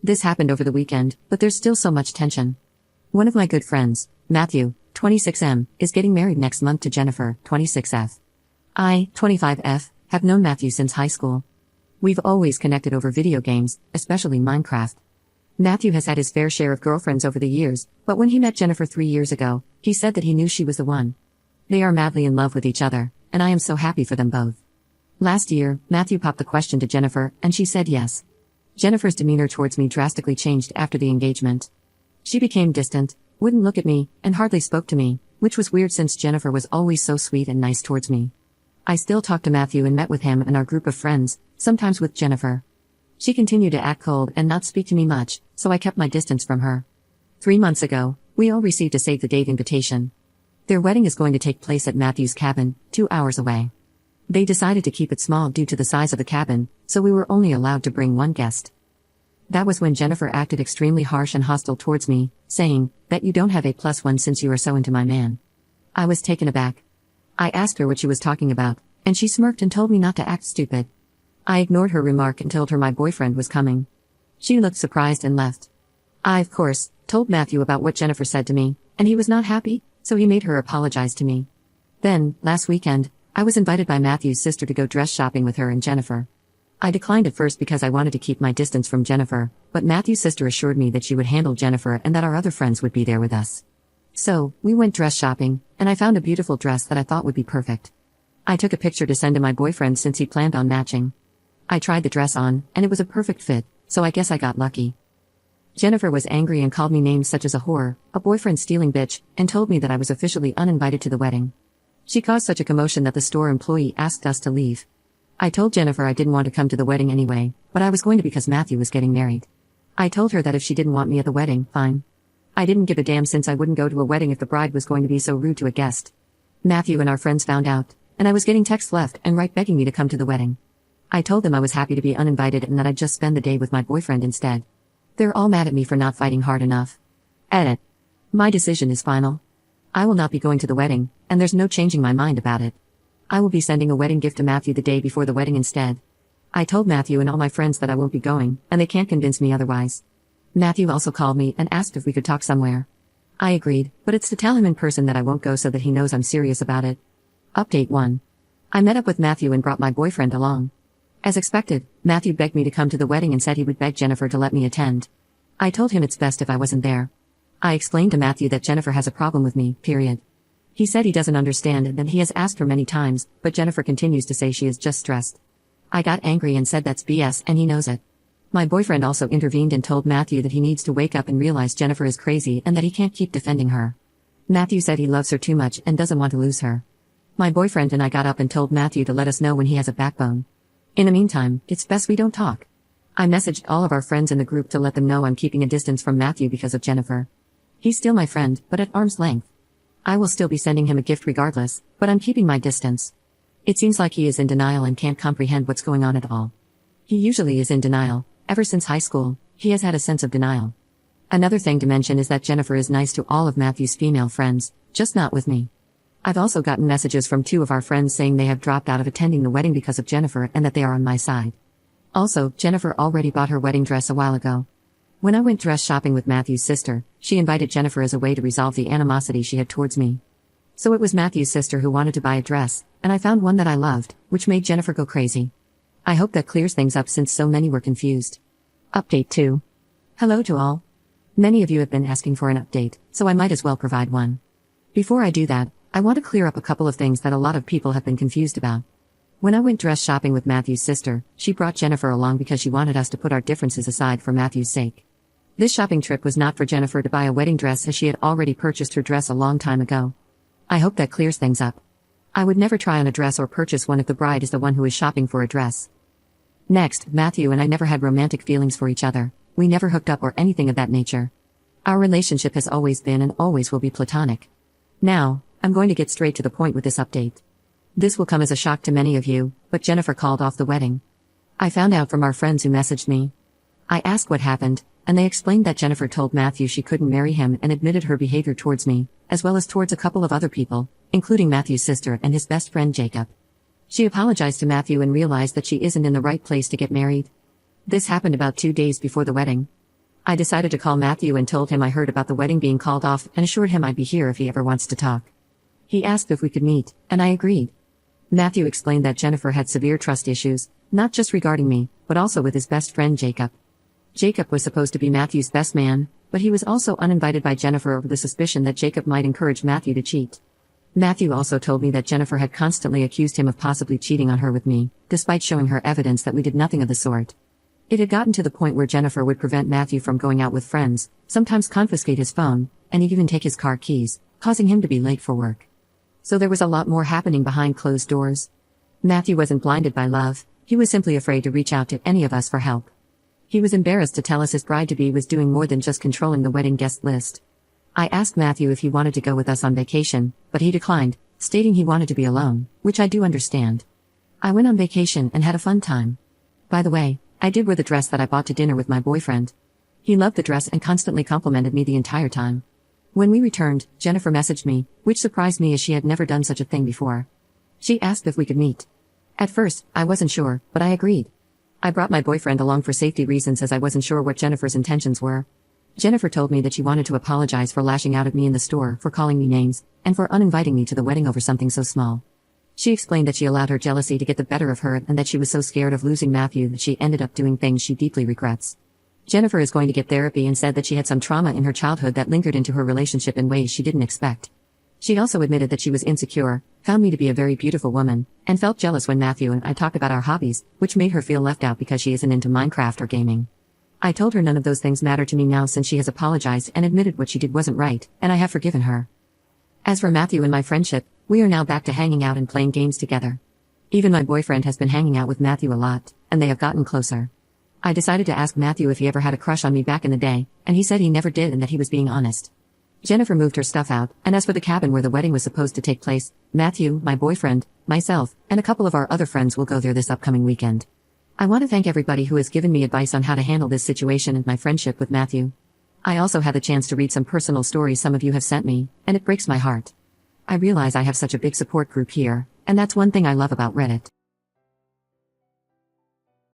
This happened over the weekend, but there's still so much tension. One of my good friends, Matthew, 26M, is getting married next month to Jennifer, 26F. I, 25F, have known Matthew since high school. We've always connected over video games, especially Minecraft. Matthew has had his fair share of girlfriends over the years, but when he met Jennifer 3 years ago, he said that he knew she was the one. They are madly in love with each other, and I am so happy for them both. Last year, Matthew popped the question to Jennifer, and she said yes. Jennifer's demeanor towards me drastically changed after the engagement. She became distant, wouldn't look at me, and hardly spoke to me, which was weird since Jennifer was always so sweet and nice towards me. I still talk to Matthew and met with him and our group of friends, sometimes with Jennifer. She continued to act cold and not speak to me much, so I kept my distance from her. 3 months ago, we all received a save-the-date invitation. Their wedding is going to take place at Matthew's cabin, 2 hours away. They decided to keep it small due to the size of the cabin, so we were only allowed to bring one guest. That was when Jennifer acted extremely harsh and hostile towards me, saying, "Bet you don't have A+1 since you are so into my man." I was taken aback. I asked her what she was talking about, and she smirked and told me not to act stupid. I ignored her remark and told her my boyfriend was coming. She looked surprised and left. I, of course, told Matthew about what Jennifer said to me, and he was not happy, so he made her apologize to me. Then, last weekend, I was invited by Matthew's sister to go dress shopping with her and Jennifer. I declined at first because I wanted to keep my distance from Jennifer, but Matthew's sister assured me that she would handle Jennifer and that our other friends would be there with us. So, we went dress shopping, and I found a beautiful dress that I thought would be perfect. I took a picture to send to my boyfriend since he planned on matching. I tried the dress on, and it was a perfect fit, so I guess I got lucky. Jennifer was angry and called me names such as a whore, a boyfriend-stealing bitch, and told me that I was officially uninvited to the wedding. She caused such a commotion that the store employee asked us to leave. I told Jennifer I didn't want to come to the wedding anyway, but I was going to because Matthew was getting married. I told her that if she didn't want me at the wedding, fine. I didn't give a damn since I wouldn't go to a wedding if the bride was going to be so rude to a guest. Matthew and our friends found out, and I was getting texts left and right begging me to come to the wedding. I told them I was happy to be uninvited and that I'd just spend the day with my boyfriend instead. They're all mad at me for not fighting hard enough. Edit. My decision is final. I will not be going to the wedding, and there's no changing my mind about it. I will be sending a wedding gift to Matthew the day before the wedding instead. I told Matthew and all my friends that I won't be going, and they can't convince me otherwise. Matthew also called me and asked if we could talk somewhere. I agreed, but it's to tell him in person that I won't go so that he knows I'm serious about it. Update 1. I met up with Matthew and brought my boyfriend along. As expected, Matthew begged me to come to the wedding and said he would beg Jennifer to let me attend. I told him it's best if I wasn't there. I explained to Matthew that Jennifer has a problem with me, period. He said he doesn't understand and that he has asked her many times, but Jennifer continues to say she is just stressed. I got angry and said that's BS and he knows it. My boyfriend also intervened and told Matthew that he needs to wake up and realize Jennifer is crazy and that he can't keep defending her. Matthew said he loves her too much and doesn't want to lose her. My boyfriend and I got up and told Matthew to let us know when he has a backbone. In the meantime, it's best we don't talk. I messaged all of our friends in the group to let them know I'm keeping a distance from Matthew because of Jennifer. He's still my friend, but at arm's length. I will still be sending him a gift regardless, but I'm keeping my distance. It seems like he is in denial and can't comprehend what's going on at all. He usually is in denial. Ever since high school, he has had a sense of denial. Another thing to mention is that Jennifer is nice to all of Matthew's female friends, just not with me. I've also gotten messages from 2 of our friends saying they have dropped out of attending the wedding because of Jennifer and that they are on my side. Also, Jennifer already bought her wedding dress a while ago. When I went dress shopping with Matthew's sister, she invited Jennifer as a way to resolve the animosity she had towards me. So it was Matthew's sister who wanted to buy a dress, and I found one that I loved, which made Jennifer go crazy. I hope that clears things up since so many were confused. Update 2. Hello to all. Many of you have been asking for an update, so I might as well provide one. Before I do that, I want to clear up a couple of things that a lot of people have been confused about. When I went dress shopping with Matthew's sister, she brought Jennifer along because she wanted us to put our differences aside for Matthew's sake. This shopping trip was not for Jennifer to buy a wedding dress as she had already purchased her dress a long time ago. I hope that clears things up. I would never try on a dress or purchase one if the bride is the one who is shopping for a dress. Next, Matthew and I never had romantic feelings for each other. We never hooked up or anything of that nature. Our relationship has always been and always will be platonic. Now, I'm going to get straight to the point with this update. This will come as a shock to many of you, but Jennifer called off the wedding. I found out from our friends who messaged me. I asked what happened, and they explained that Jennifer told Matthew she couldn't marry him and admitted her behavior towards me, as well as towards a couple of other people, including Matthew's sister and his best friend Jacob. She apologized to Matthew and realized that she isn't in the right place to get married. This happened about 2 days before the wedding. I decided to call Matthew and told him I heard about the wedding being called off and assured him I'd be here if he ever wants to talk. He asked if we could meet, and I agreed. Matthew explained that Jennifer had severe trust issues, not just regarding me, but also with his best friend Jacob. Jacob was supposed to be Matthew's best man, but he was also uninvited by Jennifer over the suspicion that Jacob might encourage Matthew to cheat. Matthew also told me that Jennifer had constantly accused him of possibly cheating on her with me, despite showing her evidence that we did nothing of the sort. It had gotten to the point where Jennifer would prevent Matthew from going out with friends, sometimes confiscate his phone, and even take his car keys, causing him to be late for work. So there was a lot more happening behind closed doors. Matthew wasn't blinded by love, he was simply afraid to reach out to any of us for help. He was embarrassed to tell us his bride-to-be was doing more than just controlling the wedding guest list. I asked Matthew if he wanted to go with us on vacation, but he declined, stating he wanted to be alone, which I do understand. I went on vacation and had a fun time. By the way, I did wear the dress that I bought to dinner with my boyfriend. He loved the dress and constantly complimented me the entire time. When we returned, Jennifer messaged me, which surprised me as she had never done such a thing before. She asked if we could meet. At first, I wasn't sure, but I agreed. I brought my boyfriend along for safety reasons as I wasn't sure what Jennifer's intentions were. Jennifer told me that she wanted to apologize for lashing out at me in the store, for calling me names, and for uninviting me to the wedding over something so small. She explained that she allowed her jealousy to get the better of her and that she was so scared of losing Matthew that she ended up doing things she deeply regrets. Jennifer is going to get therapy and said that she had some trauma in her childhood that lingered into her relationship in ways she didn't expect. She also admitted that she was insecure, found me to be a very beautiful woman, and felt jealous when Matthew and I talked about our hobbies, which made her feel left out because she isn't into Minecraft or gaming. I told her none of those things matter to me now since she has apologized and admitted what she did wasn't right, and I have forgiven her. As for Matthew and my friendship, we are now back to hanging out and playing games together. Even my boyfriend has been hanging out with Matthew a lot, and they have gotten closer. I decided to ask Matthew if he ever had a crush on me back in the day, and he said he never did and that he was being honest. Jennifer moved her stuff out, and as for the cabin where the wedding was supposed to take place, Matthew, my boyfriend, myself, and a couple of our other friends will go there this upcoming weekend. I want to thank everybody who has given me advice on how to handle this situation and my friendship with Matthew. I also had the chance to read some personal stories some of you have sent me, and it breaks my heart. I realize I have such a big support group here, and that's one thing I love about Reddit.